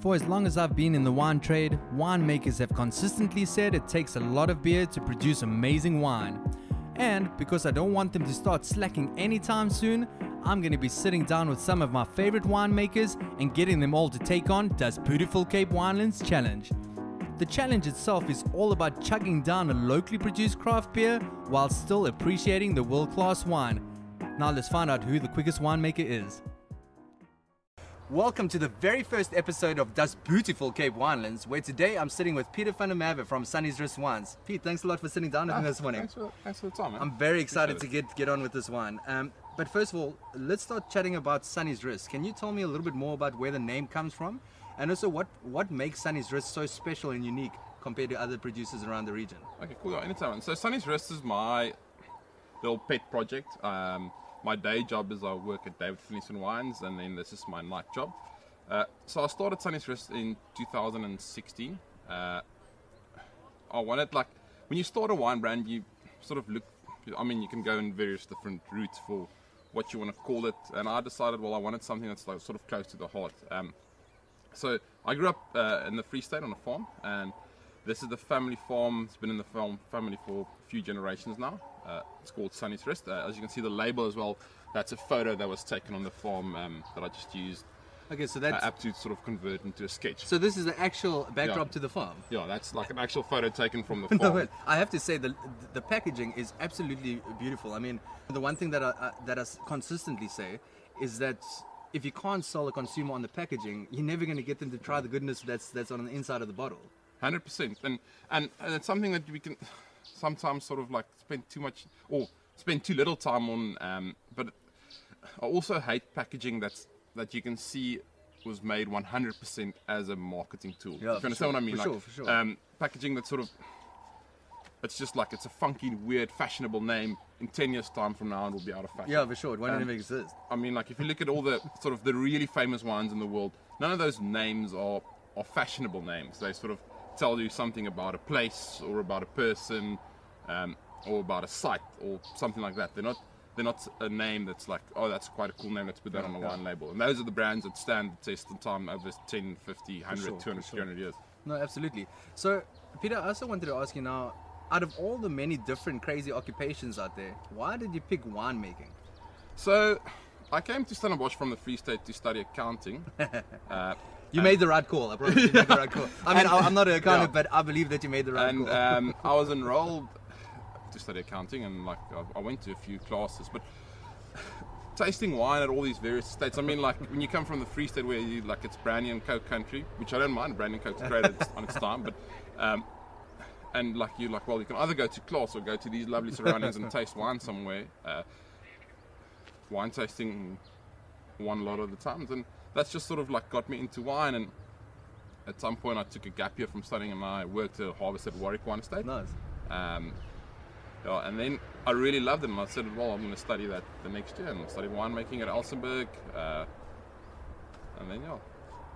For as long as I've been in the wine trade, winemakers have consistently said it takes a lot of beer to produce amazing wine. And because I don't want them to start slacking anytime soon, I'm going to be sitting down with some of my favorite winemakers and getting them all to take on DasBootiful Cape Winelands challenge. The challenge itself is all about chugging down a locally produced craft beer while still appreciating the world-class wine. Now let's find out who the quickest winemaker is. Welcome to the very first episode of DasBootiful Cape Winelands, where today I'm sitting with Peter van der Merwe from Sanniesrust wines. Pete, thanks a lot for sitting down with me this morning. Thanks for the time, man. I'm very excited to get on with this wine. But first of all, let's start chatting about Sanniesrust. Can you tell me a little bit more about where the name comes from? And also what makes Sanniesrust so special and unique compared to other producers around the region? Okay, cool. Anytime. So Sanniesrust is my little pet project. My day job is I work at WSET Wines, and then this is my night job. So I started Sanniesrust in 2016. I wanted, like, when you start a wine brand, you sort of look, I mean, you can go in various different routes for what you want to call it, and I decided, well, I wanted something that's like sort of close to the heart. So I grew up in the Free State on a farm, and this is the family farm. It's been in the family for a few generations now. It's called Sanniesrust. As you can see the label as well, that's a photo that was taken on the farm that I just used. Okay, so that's app to sort of convert into a sketch. So this is the actual backdrop to the farm? Yeah, that's like an actual photo taken from the farm. No, I have to say the packaging is absolutely beautiful. I mean, the one thing that I consistently say is that if you can't sell a consumer on the packaging, you're never going to get them to try the goodness that's on the inside of the bottle. 100%, and it's something that we can sometimes sort of like spend too much or spend too little time on. But I also hate packaging that you can see was made 100% as a marketing tool. Yeah, if you understand what I mean? For sure. Packaging that sort of, it's just like it's a funky, weird, fashionable name. In 10 years' time from now, it will be out of fashion. Yeah, for sure. It won't even exist. I mean, like if you look at all the sort of the really famous wines in the world, none of those names are fashionable names. They sort of tell you something about a place or about a person or about a site or something like that. They're not a name that's like, oh, that's quite a cool name, let's put that on a wine label. And those are the brands that stand the test of time over 10, 50, 100, 200, 300 years. No, absolutely. So, Peter, I also wanted to ask you now, out of all the many different crazy occupations out there, why did you pick winemaking? So, I came to Stellenbosch from the Free State to study accounting. You made the right call. I promise you made the right call. I mean, I'm not an accountant, but I believe that you made the right call. And I was enrolled to study accounting, and like I went to a few classes, but tasting wine at all these various states. I mean, like when you come from the Free State, where you like it's brandy and Coke country, which I don't mind. Brandy and Coke's great on its time, but and like you well, you can either go to class or go to these lovely surroundings and taste wine somewhere. Wine tasting one a lot of the times, and that's just sort of like got me into wine. And at some point I took a gap year from studying, and I worked at Harvest at Warwick Wine Estate. Nice. And then I really loved it, and I said, well, I'm going to study that the next year, and I studied winemaking at Elsenburg, and then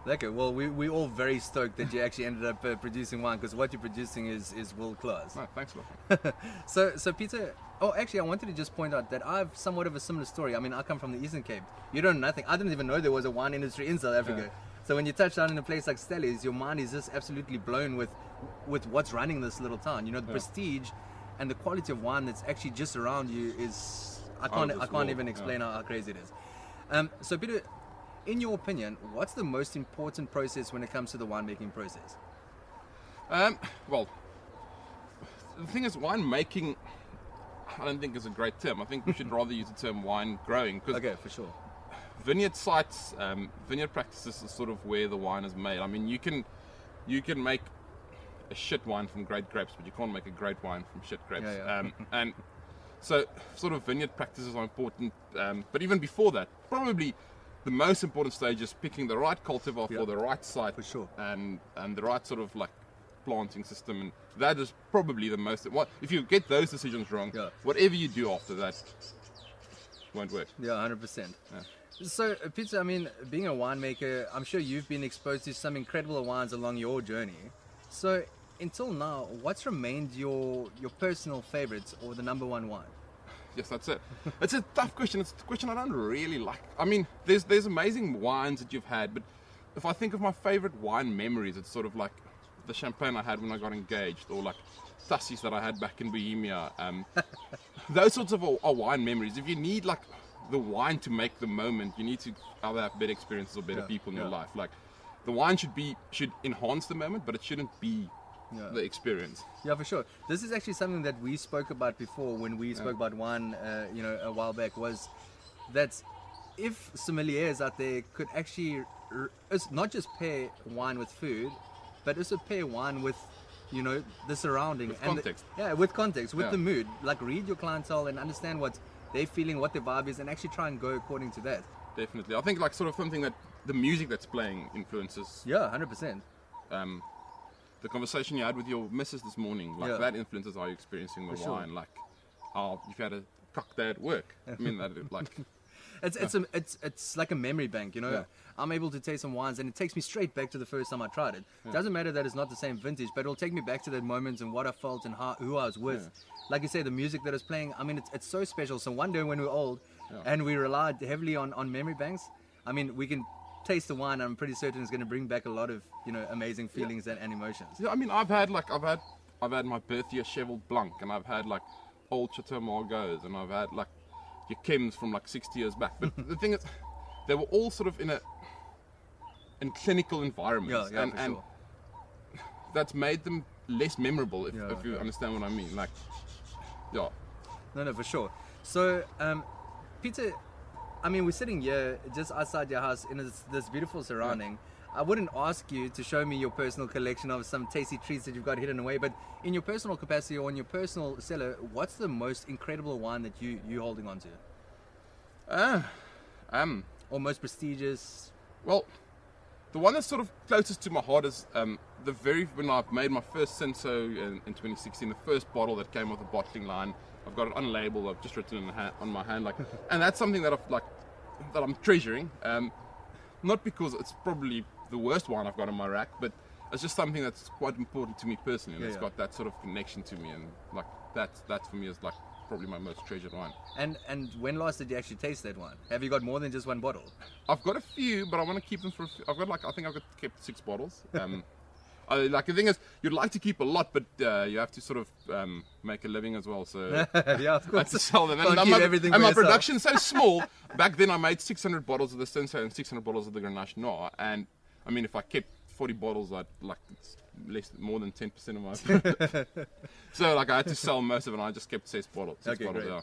Okay, well, we're all very stoked that you actually ended up producing wine, because what you're producing is world class. No, thanks a lot. So Peter, actually I wanted to just point out that I have somewhat of a similar story. I mean, I come from the Eastern Cape. You don't know nothing. I didn't even know there was a wine industry in South Africa. Yeah. So when you touch down in a place like Stellies, your mind is just absolutely blown with what's running this little town. You know, the prestige and the quality of wine that's actually just around you is, I can't even explain how crazy it is. So Peter, in your opinion, what's the most important process when it comes to the winemaking process? Well, the thing is, winemaking, I don't think is a great term. I think we should rather use the term wine growing. Okay, for sure. Vineyard sites, vineyard practices is sort of where the wine is made. I mean, you can make a shit wine from great grapes, but you can't make a great wine from shit grapes. Yeah. And so sort of vineyard practices are important, but even before that, probably the most important stage is picking the right cultivar for the right site, for sure, and the right sort of like planting system, and that is probably the most. If you get those decisions wrong, whatever you do after that won't work. Yeah, 100%. So, Peter, I mean, being a winemaker, I'm sure you've been exposed to some incredible wines along your journey. So, until now, what's remained your personal favorites or the number one wine? Yes, that's it. It's a tough question. It's a question I don't really like. I mean, there's amazing wines that you've had, but if I think of my favorite wine memories, it's sort of like the champagne I had when I got engaged, or like tassies that I had back in Bohemia. Those sorts of are wine memories. If you need like the wine to make the moment, you need to either have better experiences or better people in your life. Like the wine should enhance the moment, but it shouldn't be the experience. Yeah, for sure. This is actually something that we spoke about before when we spoke about wine, a while back, was that if sommeliers out there could actually not just pair wine with food, but also pair wine with, the surrounding. With context. With context, with the mood. Like read your clientele and understand what they're feeling, what their vibe is, and actually try and go according to that. Definitely. I think like sort of something that the music that's playing influences. Yeah, 100%. The conversation you had with your missus this morning, like that influences how you're experiencing the wine. Sure. Like, if you had a cock day at work, I mean that like. It's like a memory bank, Yeah. I'm able to taste some wines and it takes me straight back to the first time I tried it. Yeah. Doesn't matter that it's not the same vintage, but it'll take me back to that moment and what I felt and who I was with. Yeah. Like you say, the music that is playing, I mean, it's so special. So one day when we're old and we relied heavily on memory banks, I mean, we can taste the wine and I'm pretty certain it's going to bring back a lot of, amazing feelings and emotions. Yeah, I mean, I've had my birth year Cheval Blanc, and I've had like old Chateau Margaux, and I've had like your Chems from like 60 years back. But the thing is, they were all sort of in clinical environments, and sure. That's made them less memorable. If you understand what I mean, like, No, for sure. So, Peter, I mean, we're sitting here just outside your house in this beautiful surrounding. Yeah. I wouldn't ask you to show me your personal collection of some tasty treats that you've got hidden away, but in your personal capacity or in your personal cellar, what's the most incredible wine that you're holding on to? Or most prestigious? Well, the one that's sort of closest to my heart is when I made my first Senso in 2016, the first bottle that came off the bottling line. I've got it unlabeled. I've just written on my hand, like, and that's something that I'm treasuring. Not because it's probably the worst wine I've got in my rack, but it's just something that's quite important to me personally, and it's got that sort of connection to me, and like that for me is like probably my most treasured wine. And when last did you actually taste that wine? Have you got more than just one bottle? I've got a few, but I want to keep them for. I think I've kept 6 bottles. Like the thing is, you'd like to keep a lot, but you have to sort of make a living as well. So yeah, of course. I have to sell them. And my production's so small. Back then, I made 600 bottles of the Senso and 600 bottles of the Grenache Noir. And I mean, if I kept 40 bottles, it's more than 10% of my. So like I had to sell most of it. And I just kept 6 bottles. Okay, bottles, great.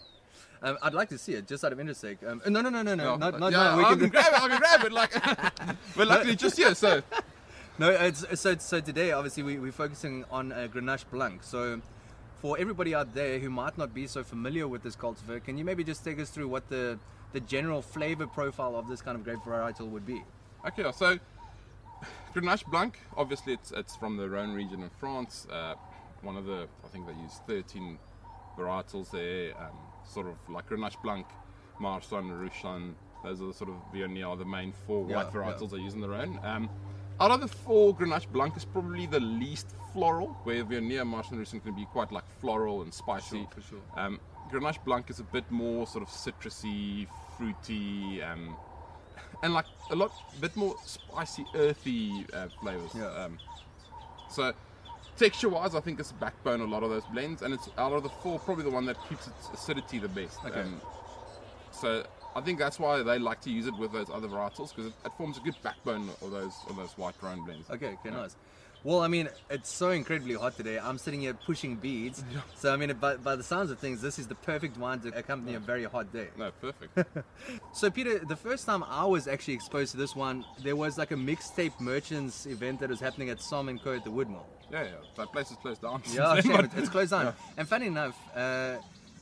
Yeah. I'd like to see it, just out of interest sake. No. I can grab it. Like, but luckily, just here. So. No, so today, obviously, we're focusing on Grenache Blanc. So for everybody out there who might not be so familiar with this cultivar, can you maybe just take us through what the general flavor profile of this kind of grape varietal would be? Okay, so Grenache Blanc, obviously it's from the Rhone region in France. One of the, I think they use 13 varietals there, sort of like Grenache Blanc, Marsanne, Roussanne. Those are the sort of the main 4 white varietals they use in the Rhone. Out of the 4, Grenache Blanc is probably the least floral, where Viognier, Marsanne, Roussanne can be quite like floral and spicy. For sure. Grenache Blanc is a bit more sort of citrusy, fruity, and like a bit more spicy, earthy flavors. Yeah. So texture-wise, I think it's the backbone of a lot of those blends, and it's out of the 4 probably the one that keeps its acidity the best. Okay. So I think that's why they like to use it with those other varietals, because it forms a good backbone of those white Rhone blends. Okay, nice. Well, I mean, it's so incredibly hot today. I'm sitting here pushing beads. Yeah. So, I mean, by the sounds of things, this is the perfect wine to accompany a very hot day. No, perfect. So, Peter, the first time I was actually exposed to this one, there was like a mixtape merchants event that was happening at Som & Co at the Woodmill. Yeah. That place is closed down. Yeah, shame, it's closed down. Yeah. And funny enough,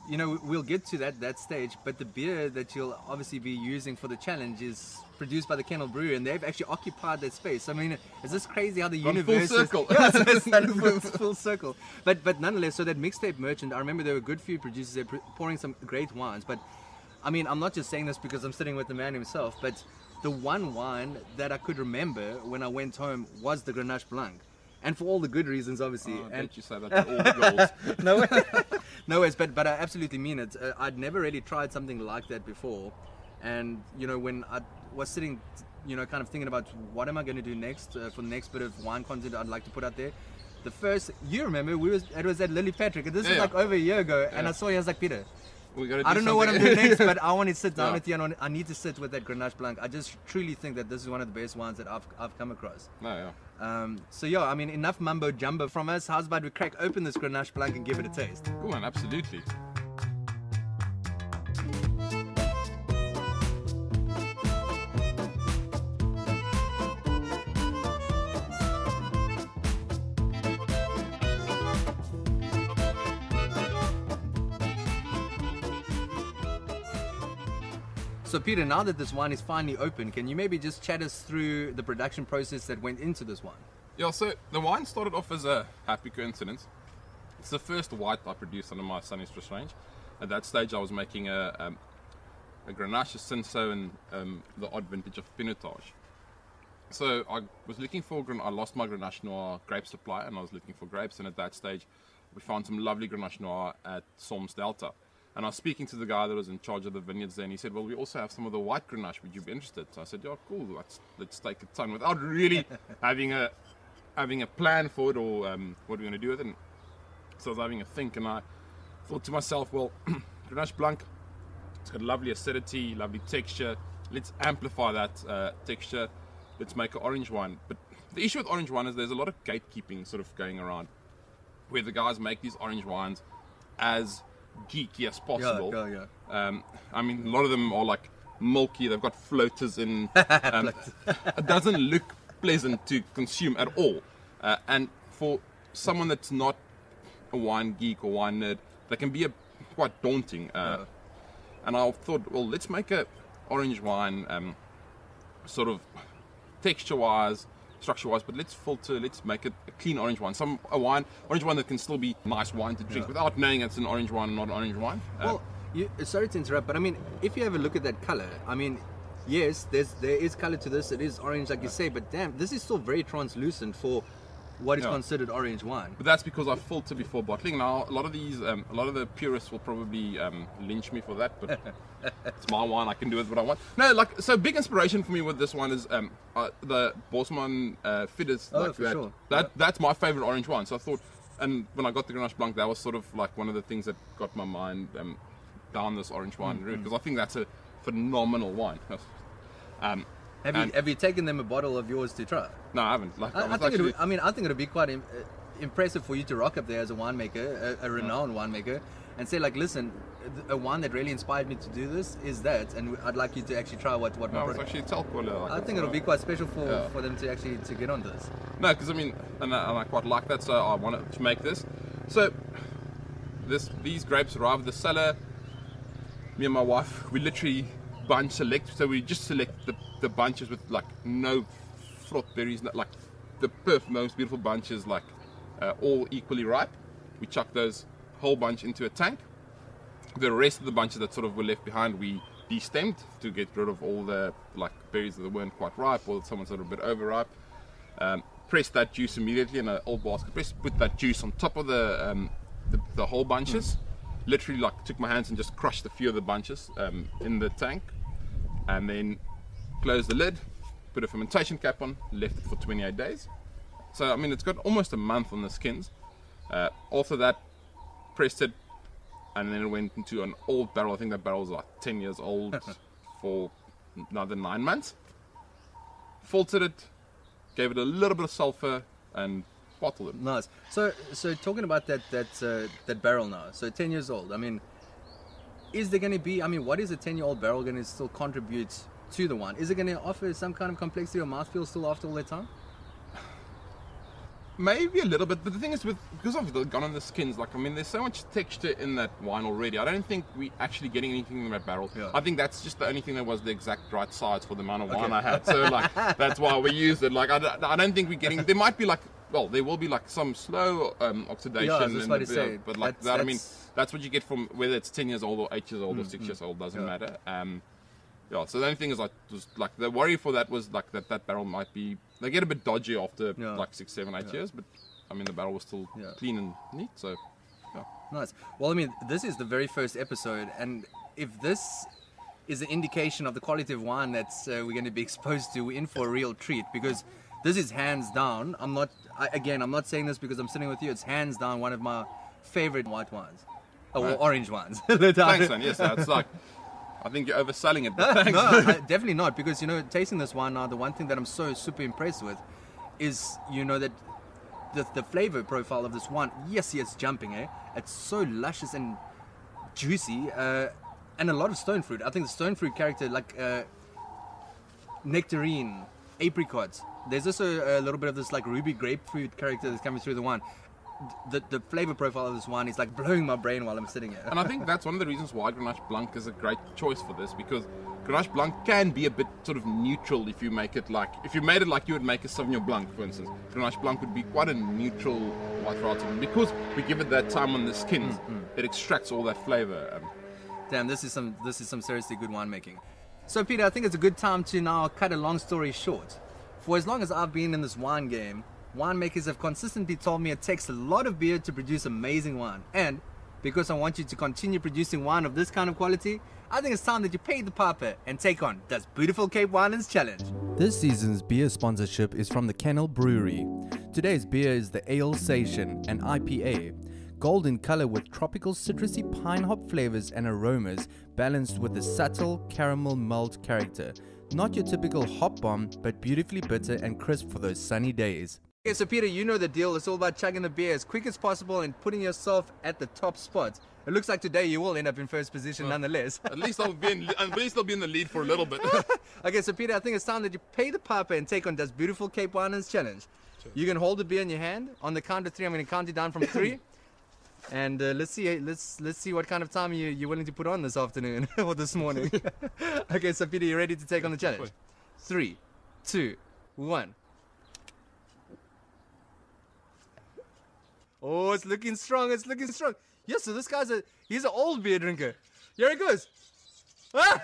we'll get to that stage, but the beer that you'll obviously be using for the challenge is produced by the Kennel Brewery, and they've actually occupied that space. I mean, is this crazy how the universe full circle? Yeah, it's full circle. But nonetheless, so that mixtape merchant, I remember there were a good few producers there pouring some great wines. But I mean, I'm not just saying this because I'm sitting with the man himself, but the one wine that I could remember when I went home was the Grenache Blanc. And for all the good reasons, obviously. And you say that to all the girls. No way. No ways, but I absolutely mean it. I'd never really tried something like that before. And, when I was sitting you know, kind of thinking about what am I going to do next for the next bit of wine content I'd like to put out there. The first, you remember, it was at Lily Patrick, and this was like over a year ago, and I saw you, I was like, Peter, I don't know what I'm doing next, but I want to sit down with you, and I need to sit with that Grenache Blanc. I just truly think that this is one of the best wines that I've come across. So yeah, I mean, enough mumbo jumbo from us. How's about we crack open this Grenache Blanc and give it a taste? Cool, man, absolutely. So Peter, now that this wine is finally open, can you maybe just chat us through the production process that went into this wine? Yeah, so the wine started off as a happy coincidence. It's the first white I produced under my Sanniesrust range. At that stage I was making a Grenache, a Cinsault, and the odd vintage of Pinotage. So I was looking for, I lost my Grenache Noir grape supply, and I was looking for grapes, and at that stage we found some lovely Grenache Noir at Soms Delta. And I was speaking to the guy that was in charge of the vineyards there, and he said, well, we also have some of the white Grenache, would you be interested? So I said, yeah, cool, let's take a ton, without really having a plan for it, or what we're going to do with it. And so I was having a think, and I thought to myself, well, Grenache Blanc, it's got lovely acidity, lovely texture, let's amplify that texture, let's make an orange wine. But the issue with orange wine is there's a lot of gatekeeping sort of going around, where the guys make these orange wines as geeky as possible. I mean, a lot of them are like milky, they've got floaters in, it doesn't look pleasant to consume at all, and for someone that's not a wine geek or wine nerd, that can be quite daunting, and I thought, well, let's make a orange wine, sort of texture wise, structure wise, but let's make it a clean orange wine. Orange wine that can still be nice wine to drink without knowing it's an orange wine and not an orange wine. Well, sorry to interrupt, but I mean, if you have a look at that color, I mean, yes, there is color to this, it is orange like you say, but damn, this is still very translucent for what is considered orange wine. But that's because I filter before bottling. Now, a lot of the purists will probably lynch me for that, but it's my wine, I can do with what I want. No, like, so big inspiration for me with this one is the Bosman Fidders. Oh, like for sure. That's my favorite orange wine. So I thought, and when I got the Grenache Blanc, that was sort of like one of the things that got my mind down this orange wine route, because I think that's a phenomenal wine. Have you taken them a bottle of yours to try? No, I haven't. Like, I think it would be quite impressive for you to rock up there as a winemaker, a renowned winemaker, and say, like, listen, a wine that really inspired me to do this is that, and I'd like you to actually try what my product. Actually I think it'll be quite special for them to actually to get onto this. No, because I mean, and I quite like that, so I wanted to make this. So these grapes arrived at the cellar. Me and my wife, we literally bunch select, so we just select the bunches with like no fraught berries, like the most beautiful bunches, like all equally ripe. We chuck those whole bunch into a tank. The rest of the bunches that sort of were left behind, we destemmed to get rid of all the like berries that weren't quite ripe, or someone's sort of a bit overripe. Press that juice immediately in an old basket press. Put that juice on top of the whole bunches. Literally, like, took my hands and just crushed a few of the bunches in the tank, and then closed the lid, put a fermentation cap on, left it for 28 days. So I mean, it's got almost a month on the skins. After that, pressed it, and then it went into an old barrel. I think that barrel was like 10 years old for another 9 months. Filtered it, gave it a little bit of sulfur, and bottled it. Nice. So talking about that barrel now, so 10 years old, I mean, is there going to be, I mean, what is a 10-year-old barrel going to still contribute to the wine? Is it going to offer some kind of complexity or mouthfeel still after all that time? Maybe a little bit, but the thing is, because I've gone on the skins, like, I mean, there's so much texture in that wine already. I don't think we actually getting anything in that barrel. I think that's just the only thing that was the exact right size for the amount of wine I had. So like, that's why we used it. Like, I don't think we're getting, there might be like, well, there will be like some slow oxidation. Yeah, I was just about to say, but like that, I mean, that's what you get from whether it's 10 years old or 8 years old or 6 years old, doesn't matter. Yeah, so the only thing is, like, just like the worry for that was like that barrel might be, they get a bit dodgy after like 6, 7, 8 years, but I mean the barrel was still clean and neat, so nice. Well, I mean, this is the very first episode, and if this is an indication of the quality of wine that's we're going to be exposed to. We're in for a real treat, because this is hands down. I'm not saying this because I'm sitting with you. It's hands down one of my favorite white wines, or orange wines. Thanks, man. Yes, it's like, I think you're overselling it. But thanks. No, definitely not, because tasting this wine now, the one thing that I'm so super impressed with is that the flavor profile of this wine. Yes, it's jumping, it's so luscious and juicy, and a lot of stone fruit. I think the stone fruit character, like nectarine, apricots. There's also a little bit of this like ruby grapefruit character that's coming through the wine. The flavor profile of this wine is like blowing my brain while I'm sitting here. And I think that's one of the reasons why Grenache Blanc is a great choice for this, because Grenache Blanc can be a bit sort of neutral if you make it like, if you made it like you would make a Sauvignon Blanc, for instance. Grenache Blanc would be quite a neutral white variety. Because we give it that time on the skins, it extracts all that flavor. Damn, this is some seriously good winemaking. So Peter, I think it's a good time to now cut a long story short. For as long as I've been in this wine game, winemakers have consistently told me it takes a lot of beer to produce amazing wine. And because I want you to continue producing wine of this kind of quality, I think it's time that you pay the piper and take on DasBootiful Cape Winelands Challenge. This season's beer sponsorship is from the Kennel Brewery. Today's beer is the Ale Station, an IPA. Gold in color with tropical citrusy pine hop flavors and aromas, balanced with a subtle caramel malt character. Not your typical hop bomb, but beautifully bitter and crisp for those sunny days. Okay, so Peter, you know the deal. It's all about chugging the beer as quick as possible and putting yourself at the top spot. It looks like today you will end up in first position nonetheless. At least I'll be in the lead for a little bit. Okay, so Peter, I think it's time that you pay the piper and take on DasBootiful Cape Winelands Challenge. Sure. You can hold the beer in your hand. On the count of 3, I'm going to count you down from 3. And let's see what kind of time you're willing to put on this afternoon or this morning. Okay, so Peter, you ready to take on the challenge? 3, 2, 1. Oh, it's looking strong. It's looking strong. Yes, so this guy's he's an old beer drinker. Here he goes. Ah!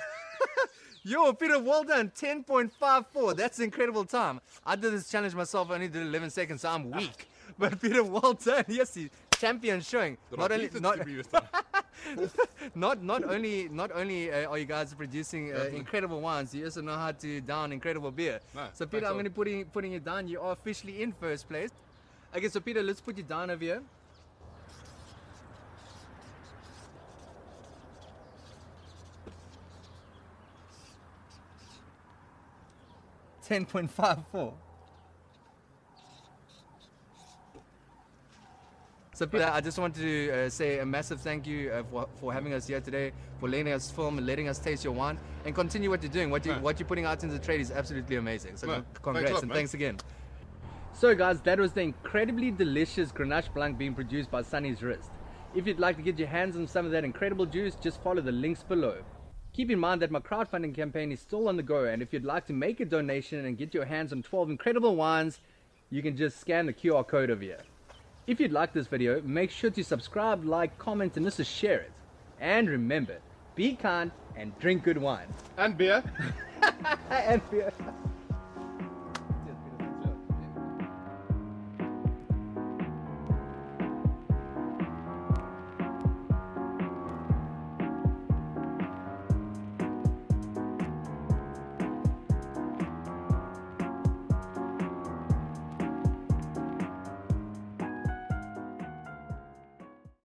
Yo, Peter, well done. 10.54. That's an incredible time. I did this challenge myself. I only did 11 seconds, so I'm weak. But Peter, well done. Yes, he champion showing. Not only are you guys producing incredible wines, you also know how to down incredible beer. No, so Peter, I'm going to putting you down. You are officially in first place. Okay, so Peter, let's put you down over here. $10.54. So Peter, I just want to say a massive thank you for having us here today, for letting us film and letting us taste your wine, and continue what you're doing. What you're putting out into the trade is absolutely amazing. So congrats and thanks again. So guys, that was the incredibly delicious Grenache Blanc being produced by Sanniesrust. If you'd like to get your hands on some of that incredible juice, just follow the links below. Keep in mind that my crowdfunding campaign is still on the go, and if you'd like to make a donation and get your hands on 12 incredible wines, you can just scan the QR code over here. If you'd like this video, make sure to subscribe, like, comment, and also share it. And remember, be kind and drink good wine. And beer. And beer.